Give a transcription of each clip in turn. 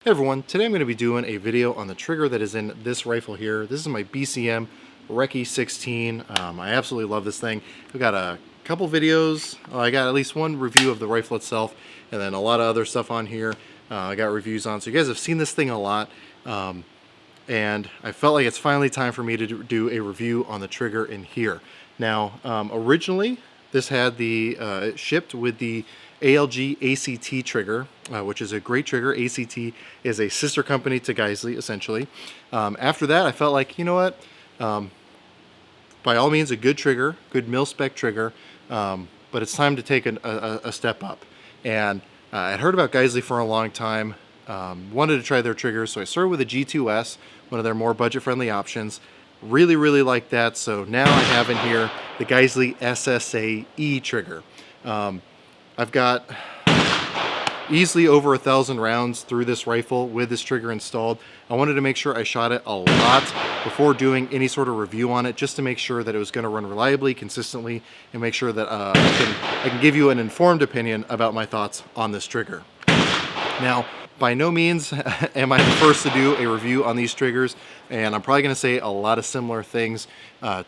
Hey everyone, today I'm going to be doing a video on the trigger that is in this rifle here. This is my BCM Recce 16. I absolutely love this thing. I've got a couple videos. I got at least one review of the rifle itself, and then a lot of other stuff on here. I got reviews on, so you guys have seen this thing a lot. And I felt like it's finally time for me to do a review on the trigger in here. Now, originally, this had it shipped with the ALG ACT trigger, which is a great trigger. ACT is a sister company to Geissele, essentially. After that, I felt like, you know what? By all means, a good trigger, good mil-spec trigger, but it's time to take a step up. And I'd heard about Geissele for a long time, wanted to try their triggers, so I started with a G2S, one of their more budget-friendly options. Really, really like that, so now I have in here the Geissele SSA-E trigger. I've got easily over 1,000 rounds through this rifle with this trigger installed. I wanted to make sure I shot it a lot before doing any sort of review on it, just to make sure that it was going to run reliably, consistently, and make sure that I can give you an informed opinion about my thoughts on this trigger. Now, by no means am I the first to do a review on these triggers, and I'm probably going to say a lot of similar things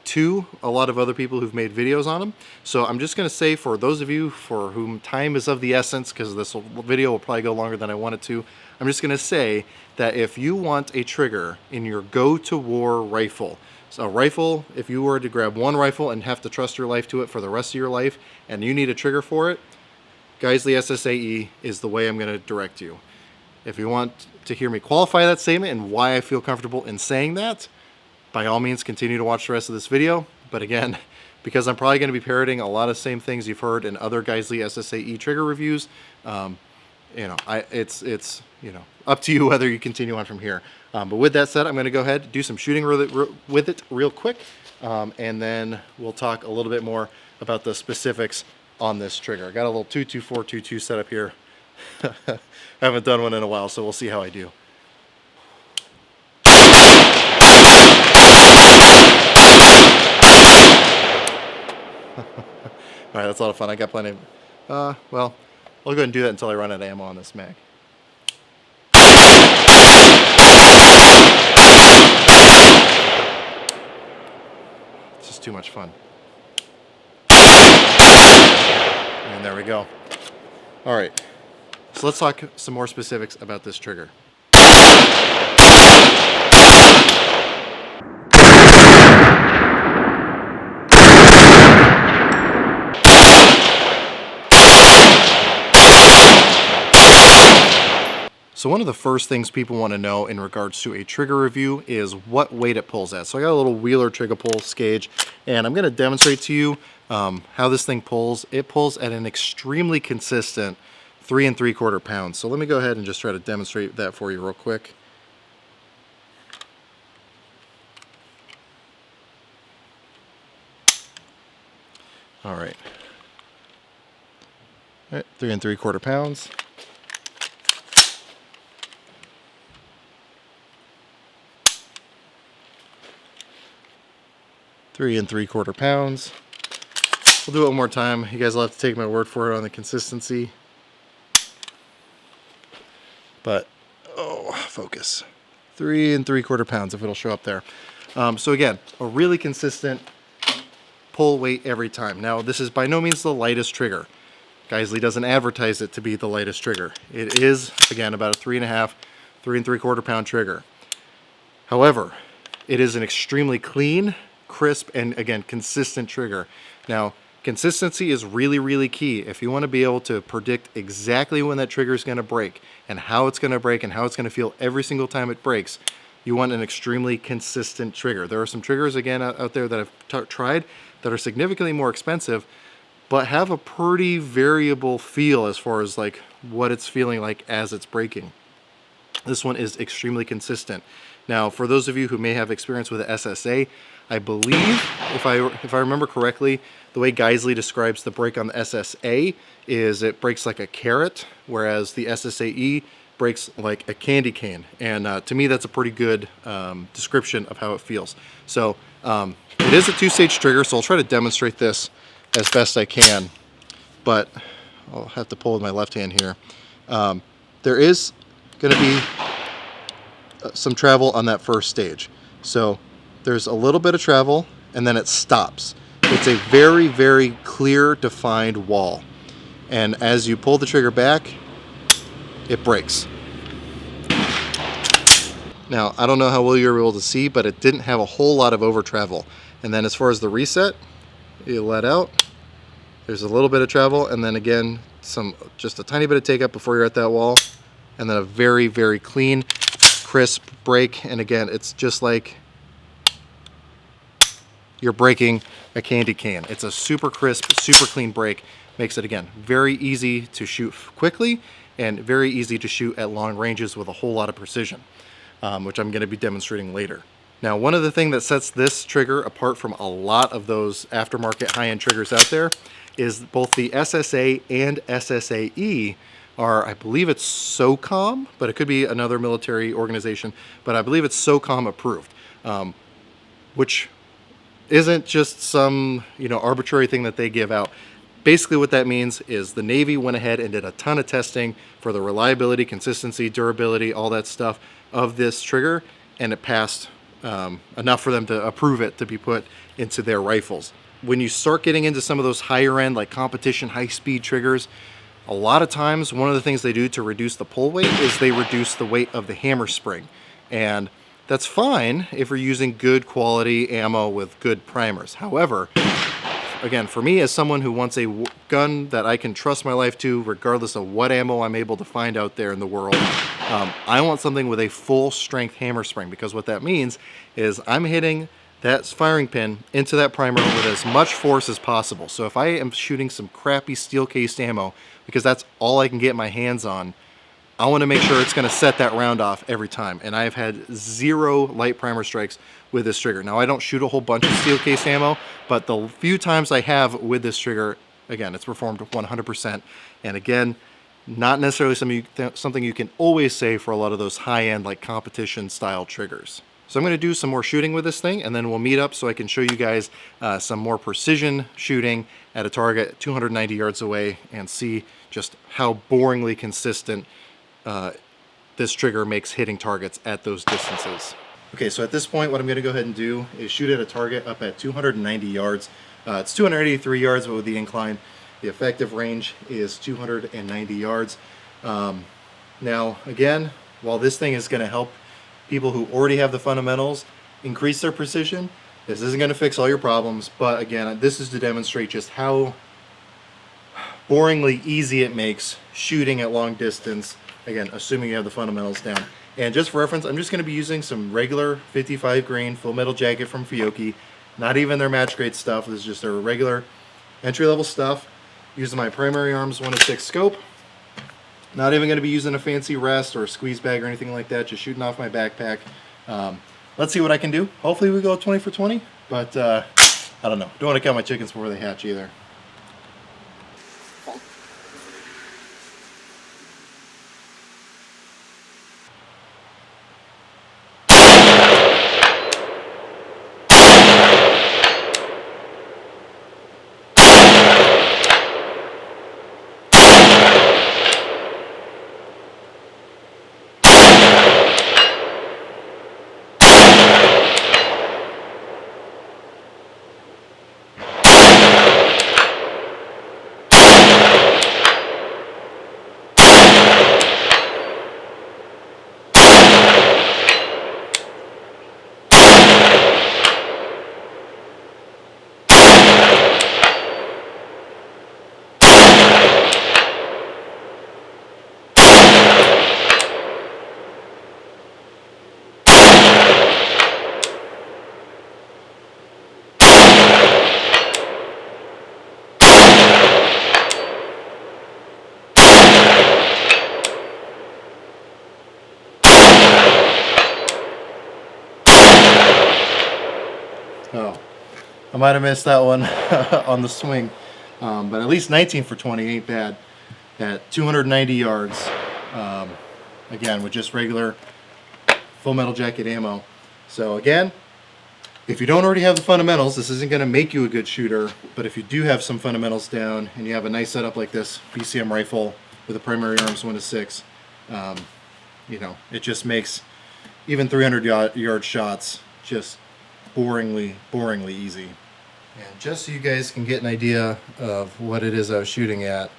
to a lot of other people who've made videos on them. So I'm just going to say, for those of you for whom time is of the essence, because this video will probably go longer than I want it to, I'm just going to say that if you want a trigger in your go-to-war rifle, so a rifle, if you were to grab one rifle and have to trust your life to it for the rest of your life, and you need a trigger for it, Geissele SSA-E is the way I'm going to direct you. If you want to hear me qualify that statement and why I feel comfortable in saying that, by all means continue to watch the rest of this video. But again, because I'm probably going to be parroting a lot of same things you've heard in other Geissele SSA-E trigger reviews, it's up to you whether you continue on from here. But with that said, I'm going to go ahead and do some shooting with it real quick, and then we'll talk a little bit more about the specifics on this trigger. I got a little 22422 set up here. I haven't done one in a while, so we'll see how I do. Alright, that's a lot of fun. I got plenty of... well, I'll go ahead and do that until I run out of ammo on this mag. It's just too much fun. And there we go. Alright. So let's talk some more specifics about this trigger. So one of the first things people want to know in regards to a trigger review is what weight it pulls at. So I got a little Wheeler trigger pulse gauge, and I'm going to demonstrate to you how this thing pulls. It pulls at an extremely consistent 3 3/4 pounds. So let me go ahead and just try to demonstrate that for you real quick. All right. All right, 3 3/4 pounds. Three and 3/4 pounds. We'll do it one more time. You guys will have to take my word for it on the consistency. But, oh, focus. 3 3/4 pounds, if it'll show up there. So again, a really consistent pull weight every time. Now, this is by no means the lightest trigger. Geissele doesn't advertise it to be the lightest trigger. It is, again, about a 3 3/4 pound trigger. However, it is an extremely clean, crisp, and again, consistent trigger. Now, consistency is really, really key. If you want to be able to predict exactly when that trigger is going to break and how it's going to break and how it's going to feel every single time it breaks, you want an extremely consistent trigger. There are some triggers, again, out there that I've tried that are significantly more expensive, but have a pretty variable feel as far as like what it's feeling like as it's breaking. This one is extremely consistent. Now, for those of you who may have experience with the SSA, I believe, if I remember correctly, the way Geissele describes the break on the SSA is it breaks like a carrot, whereas the SSA-E breaks like a candy cane. And to me, that's a pretty good description of how it feels. So it is a two-stage trigger, so I'll try to demonstrate this as best I can. But I'll have to pull with my left hand here. There is going to be some travel on that first stage. So there's a little bit of travel and then it stops. It's a very, very clear, defined wall. And as you pull the trigger back, it breaks. Now, I don't know how well you're able to see, but it didn't have a whole lot of over travel. And then as far as the reset, you let out, there's a little bit of travel, and then again, just a tiny bit of take up before you're at that wall, and then a very, very clean, crisp break. And again, it's just like you're breaking a candy can. It's a super crisp, super clean break. Makes it, again, very easy to shoot quickly and very easy to shoot at long ranges with a whole lot of precision, which I'm going to be demonstrating later. Now, one of the things that sets this trigger apart from a lot of those aftermarket high-end triggers out there is both the SSA and SSA-E are, I believe it's SOCOM, but it could be another military organization, but I believe it's SOCOM approved, which isn't just some, arbitrary thing that they give out. Basically what that means is the Navy went ahead and did a ton of testing for the reliability, consistency, durability, all that stuff of this trigger, and it passed enough for them to approve it to be put into their rifles. When you start getting into some of those higher end, like competition, high-speed triggers, a lot of times one of the things they do to reduce the pull weight is they reduce the weight of the hammer spring. And that's fine if you're using good quality ammo with good primers. However, again, for me as someone who wants a gun that I can trust my life to, regardless of what ammo I'm able to find out there in the world, I want something with a full strength hammer spring, because what that means is I'm hitting that firing pin into that primer with as much force as possible. So if I am shooting some crappy steel cased ammo, because that's all I can get my hands on, I want to make sure it's going to set that round off every time. And I have had 0 light primer strikes with this trigger. Now, I don't shoot a whole bunch of steel case ammo, but the few times I have with this trigger, again, it's performed 100%. And again, not necessarily something you can always say for a lot of those high-end, like competition style triggers. So I'm going to do some more shooting with this thing, and then we'll meet up so I can show you guys some more precision shooting at a target 290 yards away and see just how boringly consistent this trigger makes hitting targets at those distances. Okay, so at this point, what I'm going to go ahead and do is shoot at a target up at 290 yards. It's 283 yards, but with the incline, the effective range is 290 yards. Now, again, while this thing is going to help people who already have the fundamentals increase their precision, this isn't going to fix all your problems. But again, this is to demonstrate just how boringly easy it makes shooting at long distance. Again, assuming you have the fundamentals down. And just for reference, I'm just going to be using some regular 55 grain full metal jacket from Fiocchi. Not even their match grade stuff. This is just their regular entry level stuff. Using my primary arms 1-6 scope. Not even going to be using a fancy rest or a squeeze bag or anything like that. Just shooting off my backpack. Let's see what I can do. Hopefully we go 20 for 20. But I don't know. Don't want to count my chickens before they hatch either. Oh, I might have missed that one on the swing, but at least 19 for 20 ain't bad at 290 yards, again, with just regular full metal jacket ammo. So again, if you don't already have the fundamentals, this isn't going to make you a good shooter, but if you do have some fundamentals down and you have a nice setup like this BCM rifle with a primary arms 1-6, you know, it just makes even 300-yard shots just boringly easy. And just so you guys can get an idea of what it is I was shooting at,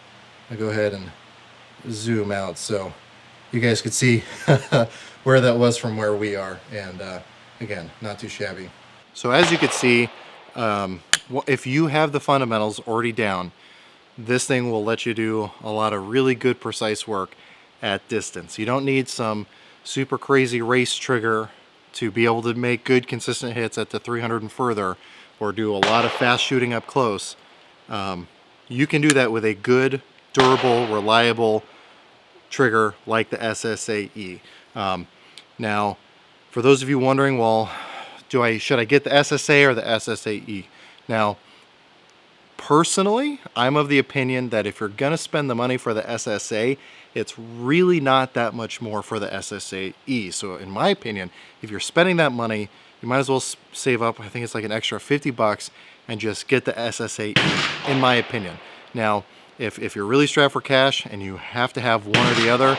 I'll go ahead and zoom out so you guys could see where that was from where we are. And again, not too shabby. So as you could see, if you have the fundamentals already down, this thing will let you do a lot of really good precise work at distance. You don't need some super crazy race trigger to be able to make good consistent hits at the 300 and further, or do a lot of fast shooting up close. You can do that with a good, durable, reliable trigger like the SSA-E. Now, for those of you wondering, well, should I get the SSA or the SSA-E? Now, personally, I'm of the opinion that if you're gonna spend the money for the SSA, it's really not that much more for the SSA-E. So in my opinion, if you're spending that money, you might as well save up, I think it's like an extra 50 bucks, and just get the SSA-E, in my opinion. Now, if you're really strapped for cash and you have to have one or the other,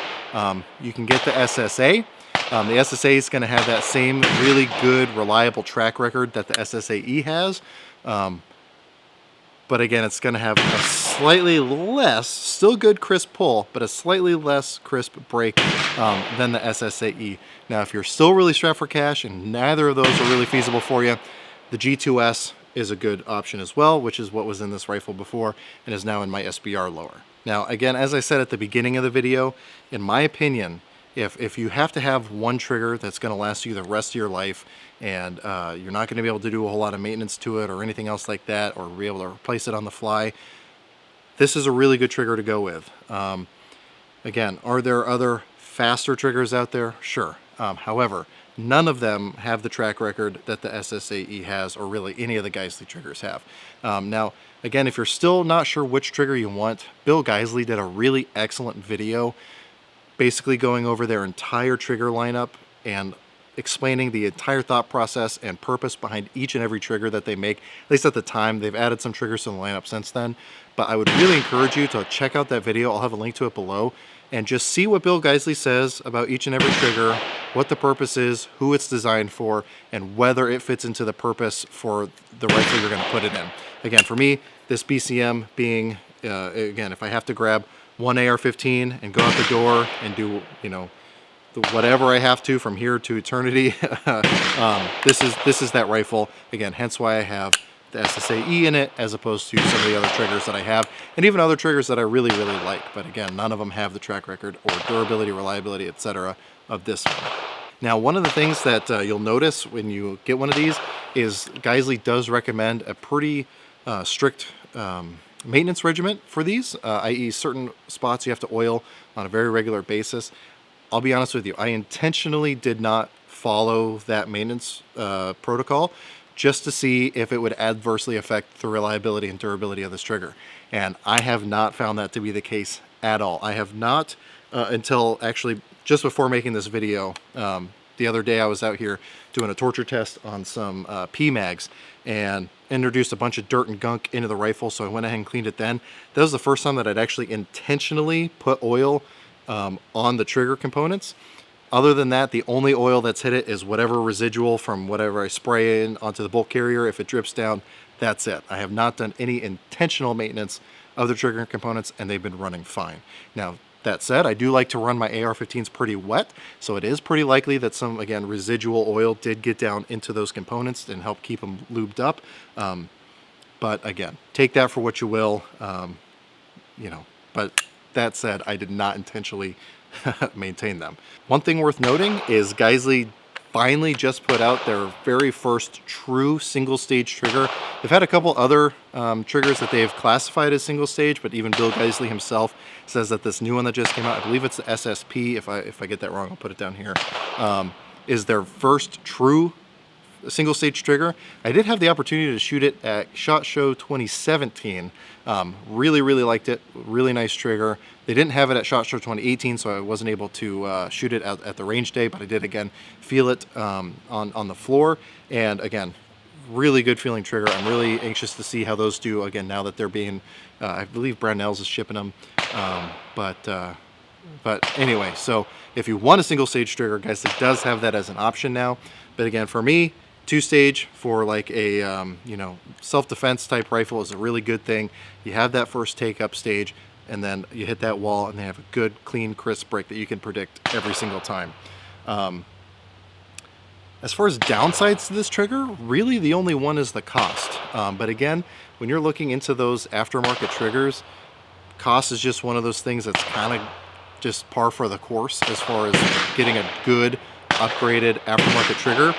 you can get the SSA. The SSA is going to have that same really good, reliable track record that the SSA-E has. But again, it's going to have a slightly less, still good crisp pull, but a slightly less crisp break than the SSA-E. Now, if you're still really strapped for cash and neither of those are really feasible for you, the G2S is a good option as well, which is what was in this rifle before and is now in my SBR lower. Now, again, as I said at the beginning of the video, in my opinion, if you have to have one trigger that's going to last you the rest of your life, and you're not going to be able to do a whole lot of maintenance to it or anything else like that, or be able to replace it on the fly, this is a really good trigger to go with. Again, are there other faster triggers out there? Sure. However, none of them have the track record that the SSA-E has, or really any of the Geissele triggers have. Now, again, if you're still not sure which trigger you want, Bill Geissele did a really excellent video basically going over their entire trigger lineup and explaining the entire thought process and purpose behind each and every trigger that they make. At least at the time, they've added some triggers to the lineup since then, but I would really encourage you to check out that video. I'll have a link to it below, and just see what Bill Geissele says about each and every trigger, what the purpose is, who it's designed for, and whether it fits into the purpose for the rifle you're going to put it in. Again, for me, this BCM being, again, if I have to grab one AR-15 and go out the door and do, you know, whatever I have to from here to eternity, this is that rifle. Again, hence why I have the SSA-E in it, as opposed to some of the other triggers that I have, and even other triggers that I really like. But again, none of them have the track record or durability, reliability, etc. of this one. Now, one of the things that you'll notice when you get one of these is Geissele does recommend a pretty strict maintenance regimen for these, i.e. certain spots you have to oil on a very regular basis. I'll be honest with you, I intentionally did not follow that maintenance protocol just to see if it would adversely affect the reliability and durability of this trigger. And I have not found that to be the case at all. I have not, until actually just before making this video, the other day I was out here doing a torture test on some P-mags and introduced a bunch of dirt and gunk into the rifle, so I went ahead and cleaned it then. That was the first time that I'd actually intentionally put oil on the trigger components. Other than that, the only oil that's hit it is whatever residual from whatever I spray in onto the bolt carrier. If it drips down, that's it. I have not done any intentional maintenance of the trigger components, and they've been running fine. Now, that said, I do like to run my AR-15s pretty wet, so it is pretty likely that some, again, residual oil did get down into those components and help keep them lubed up. But again, take that for what you will, you know, but that said, I did not intentionally maintain them. One thing worth noting is Geissele finally just put out their very first true single stage trigger. They've had a couple other triggers that they've classified as single stage, but even Bill Geissele himself says that this new one that just came out, I believe it's the SSP, if I get that wrong, I'll put it down here, is their first true single stage trigger. I did have the opportunity to shoot it at SHOT Show 2017. Really liked it. Really nice trigger. They didn't have it at SHOT Show 2018, so I wasn't able to shoot it at the range day, but I did again feel it on the floor. And again, really good feeling trigger. I'm really anxious to see how those do again now that they're being, I believe Brownells is shipping them. But But anyway, so if you want a single stage trigger, guys, it does have that as an option now. But again, for me, 2-stage for like a you know, self-defense type rifle is a really good thing. You have that first take up stage, and then you hit that wall, and they have a good, clean, crisp break that you can predict every single time. As far as downsides to this trigger, really the only one is the cost. But again, when you're looking into those aftermarket triggers, cost is just one of those things that's kind of just par for the course as far as getting a good upgraded aftermarket trigger.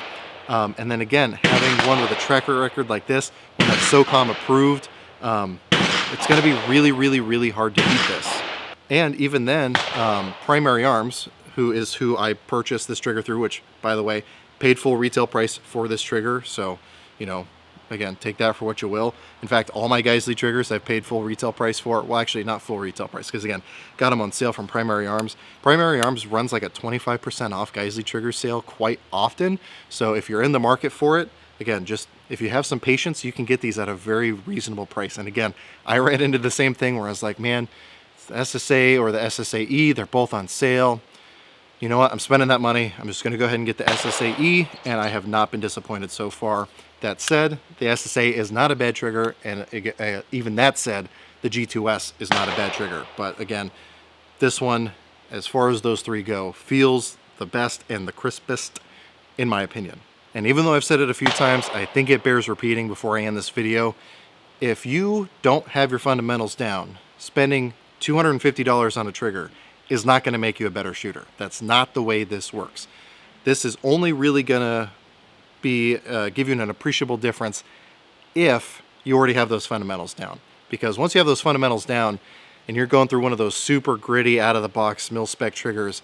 And then again, having one with a tracker record like this, one that's SOCOM approved, it's going to be really, really, really hard to beat this. And even then, Primary Arms, who I purchased this trigger through, which, by the way, paid full retail price for this trigger. So, you know, again, take that for what you will. In fact, all my Geissele triggers I've paid full retail price for. Well, actually, not full retail price, because again, got them on sale from Primary Arms. Primary Arms runs like a 25% off Geissele trigger sale quite often. So if you're in the market for it, again, just if you have some patience, you can get these at a very reasonable price. And again, I ran into the same thing where I was like, man, the SSA or the SSA-E, they're both on sale. You know what, I'm spending that money. I'm just going to go ahead and get the SSA-E, and I have not been disappointed so far. That said, the SSA is not a bad trigger, and even that said, the G2S is not a bad trigger. But again, this one, as far as those three go, feels the best and the crispest, in my opinion. And even though I've said it a few times, I think it bears repeating before I end this video. If you don't have your fundamentals down, spending $250 on a trigger is not going to make you a better shooter. That's not the way this works. This is only really going to be give you an appreciable difference if you already have those fundamentals down. Because once you have those fundamentals down and you're going through one of those super gritty, out-of-the-box mil-spec triggers,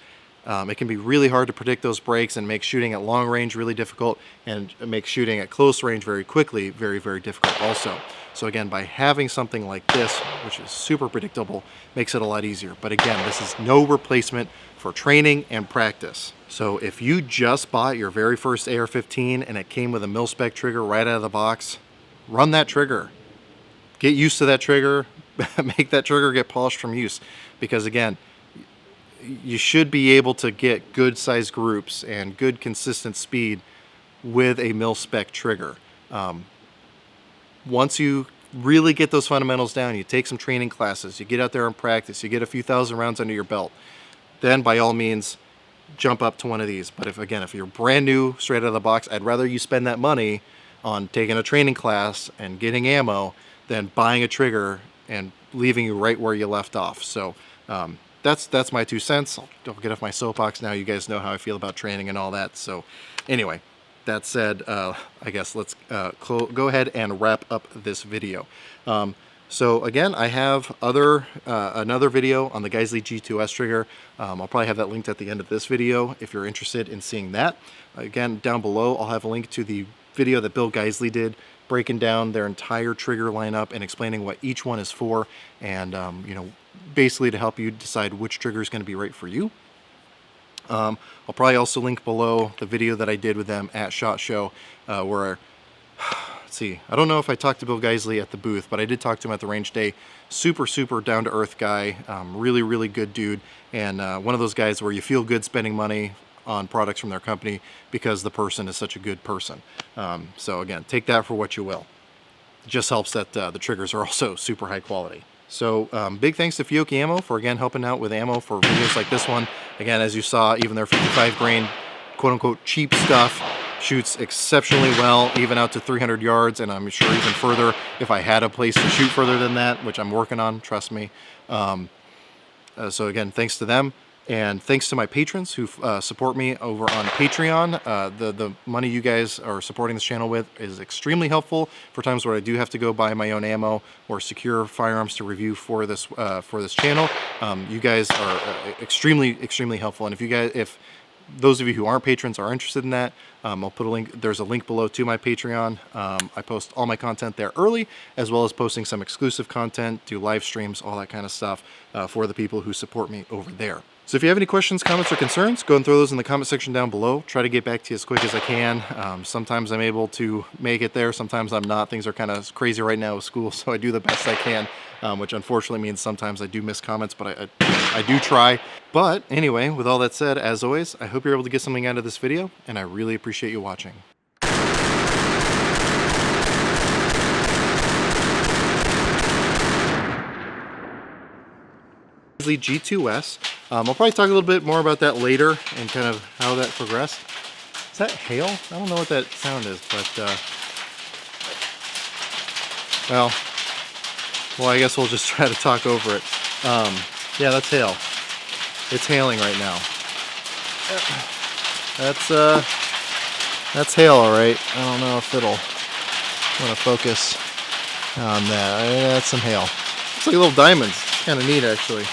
it can be really hard to predict those breaks and make shooting at long range really difficult, and make shooting at close range very quickly very, very difficult also. So again, by having something like this, which is super predictable, makes it a lot easier. But again, this is no replacement for training and practice. So if you just bought your very first AR-15 and it came with a mil-spec trigger right out of the box, run that trigger. Get used to that trigger, make that trigger get polished from use. Because again, you should be able to get good size groups and good consistent speed with a mil-spec trigger. Once you really get those fundamentals down, you take some training classes, you get out there and practice, you get a few thousand rounds under your belt, then by all means jump up to one of these. But if you're brand new straight out of the box, I'd rather you spend that money on taking a training class and getting ammo than buying a trigger and leaving you right where you left off. So that's my 2 cents. I'll get off my soapbox now. You guys know how I feel about training and all that. So anyway, that said, I guess let's go ahead and wrap up this video. So again, I have another video on the Geissele G2S trigger. I'll probably have that linked at the end of this video if you're interested in seeing that. Again, down below, I'll have a link to the video that Bill Geissele did, breaking down their entire trigger lineup and explaining what each one is for, and you know, basically to help you decide which trigger is going to be right for you. I'll probably also link below the video that I did with them at SHOT Show, where, let's see, I don't know if I talked to Bill Geissele at the booth, but I did talk to him at the range day. Super, super down-to-earth guy, really, really good dude, and one of those guys where you feel good spending money on products from their company because the person is such a good person. So again, take that for what you will. It just helps that the triggers are also super high quality. So big thanks to Fiocchi Ammo for, again, helping out with ammo for videos like this one. Again, as you saw, even their 55 grain, quote-unquote, cheap stuff shoots exceptionally well, even out to 300 yards, and I'm sure even further if I had a place to shoot further than that, which I'm working on, trust me. So again, thanks to them. And thanks to my patrons who support me over on Patreon. The money you guys are supporting this channel with is extremely helpful for times where I do have to go buy my own ammo or secure firearms to review for this channel. You guys are extremely, extremely helpful. And if those of you who aren't patrons are interested in that, I'll put a link. There's a link below to my Patreon. I post all my content there early, as well as posting some exclusive content, do live streams, all that kind of stuff for the people who support me over there. So if you have any questions, comments, or concerns, go and throw those in the comment section down below. Try to get back to you as quick as I can. Sometimes I'm able to make it there, sometimes I'm not. Things are kind of crazy right now with school, so I do the best I can, which unfortunately means sometimes I do miss comments, but I do try. But anyway, with all that said, as always, I hope you're able to get something out of this video, and I really appreciate you watching. G2S. I'll probably talk a little bit more about that later and kind of how that progressed. Is that hail? I don't know what that sound is, but well, I guess we'll just try to talk over it. Yeah, that's hail. It's hailing right now. That's hail, all right. I don't know if it'll want to focus on that. That's some hail. It's like little diamonds. Kind of neat, actually.